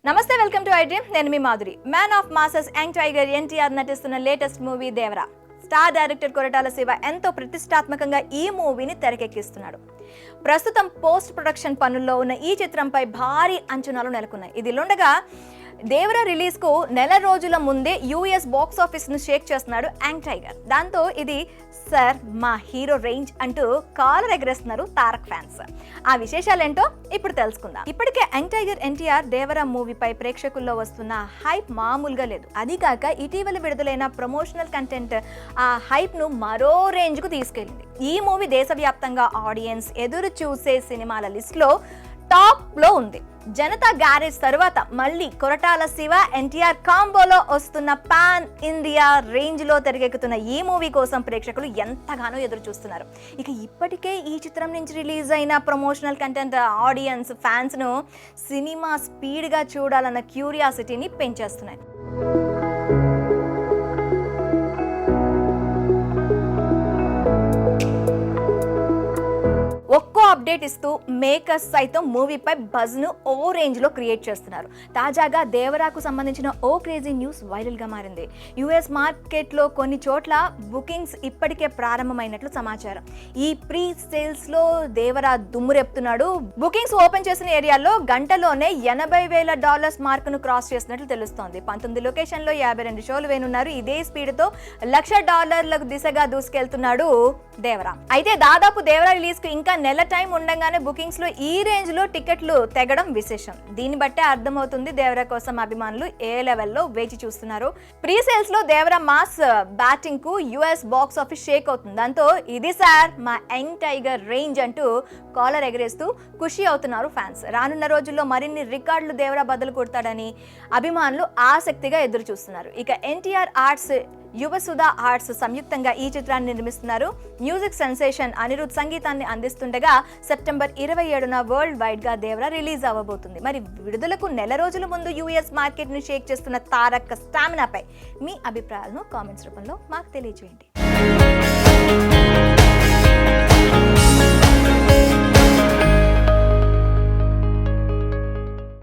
నమస్తే, welcome to iDream. నేను మీ Madhuri. Man of masses young tiger NTR నటిస్తున్న latest movie Devara. Star director Koratala Siva ఎంతో ప్రతిష్టాత్మకంగా ఈ మూవీని తెరకెక్కిస్తున్నాడు. ప్రస్తుతం పోస్ట్ ప్రొడక్షన్ పనుల్లో ఉన్న ఈ చిత్రంపై భారీ అంచనాలు నెలకొన్నాయి. ఇదిలుండగా దేవరా రిలీజ్ కు నెల రోజుల ముందే యూఎస్ బాక్స్ ఆఫీస్ ను షేక్ చేస్తున్నాడు యంగ్ టైగర్. దాంతో ఇది సార్ మా హీరో రేంజ్ అంటూ కాలర్ ఎగరేస్తున్నారు తారక్ ఫ్యాన్స్. ఆ విశేషాలేంటో ఇప్పుడు తెలుసుకుందాం. ఇప్పటికే యంగ్ టైగర్ ఎన్టీఆర్ దేవరా మూవీపై ప్రేక్షకుల్లో వస్తున్న హైప్ మామూలుగా లేదు. అది కాక ఇటీవల విడుదలైన ప్రమోషనల్ కంటెంట్ ఆ హైప్ ను మరో రేంజ్ కు తీసుకెళ్లింది. ఈ మూవీ దేశవ్యాప్తంగా ఆడియన్స్ ఎదురు చూసే సినిమాల లిస్ట్ లో టాప్ లో ఉంది. జనతా గ్యారేజ్ తర్వాత మళ్ళీ కొరటాల శివ ఎన్టీఆర్ కాంబోలో వస్తున్న పాన్ ఇండియా రేంజ్ లో తెరకెక్కుతున్న ఈ మూవీ కోసం ప్రేక్షకులు ఎంతగానో ఎదురు చూస్తున్నారు. ఇక ఇప్పటికే ఈ చిత్రం నుంచి రిలీజ్ అయిన ప్రమోషనల్ కంటెంట్ ఆడియన్స్ ఫ్యాన్స్ ను సినిమా స్పీడ్ గా చూడాలన్న క్యూరియాసిటీని పెంచేస్తున్నాయి. ఒక్కో అప్డేట్ ఇస్తూ మేకర్స్ సైతం మూవీపై బజ్ ను ఓ రేంజ్ లో క్రియేట్ చేస్తున్నారు. తాజాగా దేవరాకు సంబంధించిన ఓ క్రేజీ న్యూస్ వైరల్ గా మారింది. యుఎస్ మార్కెట్ లో కొన్ని చోట్ల బుకింగ్స్ ఇప్పటికే ప్రారంభమైనట్లు సమాచారం. ఈ ప్రీ సేల్స్ లో దేవరా దుమ్మురెప్తున్నాడు. బుకింగ్స్ ఓపెన్ చేసిన ఏరియాలో గంటలోనే $80,000 మార్క్ ను క్రాస్ చేసినట్లు తెలుస్తోంది. 19 లొకేషన్ లో 52 షోలు వేనున్నారు. ఇదే స్పీడ్ తో $1,00,000 దిశగా దూసుకెళ్తున్నాడు దేవరా. అయితే దాదాపు దేవరా రిలీజ్ కు ఇంకా నెల టైం ఉండగానే బుకింగ్స్ లో ఈ రేంజ్ లో టికెట్లు తెగడం విశేషం. దీన్ని బట్టే అర్థమవుతుంది దేవరా కోసం అభిమానులు ఏ లెవెల్లో వేచి చూస్తున్నారు. ప్రీ సేల్స్ లో దేవరా మాస్ బ్యాటింగ్ కు యుఎస్ బాక్స్ ఆఫీస్ షేక్ అవుతుంది. దాంతో ఇది సార్ మా యంగ్ టైగర్ రేంజ్ అంటూ కాలర్ ఎగరేస్తూ ఖుషి అవుతున్నారు ఫ్యాన్స్. రానున్న రోజుల్లో మరిన్ని రికార్డులు దేవరా బదులు కొడతాడని అభిమానులు ఆసక్తిగా ఎదురు చూస్తున్నారు. ఇక ఎన్టీఆర్ ఆర్ట్స్, యువసుధ ఆర్ట్స్ సంయుక్తంగా ఈ చిత్రాన్ని నిర్మిస్తున్నారు. మ్యూజిక్ సెన్సేషన్ అనిరుద్ సంగీతాన్ని అందిస్తుండగా సెప్టెంబర్ 27న వరల్డ్ వైడ్ గా దేవరా రిలీజ్ అవ్వబోతుంది. మరి విడుదలకు నెల రోజుల ముందు యూఎస్ మార్కెట్ ని షేక్ చేస్తున్న తారక్ స్టామినాపై మీ అభిప్రాయాలను కామెంట్స్ రూపంలో మాకు తెలియజేయండి.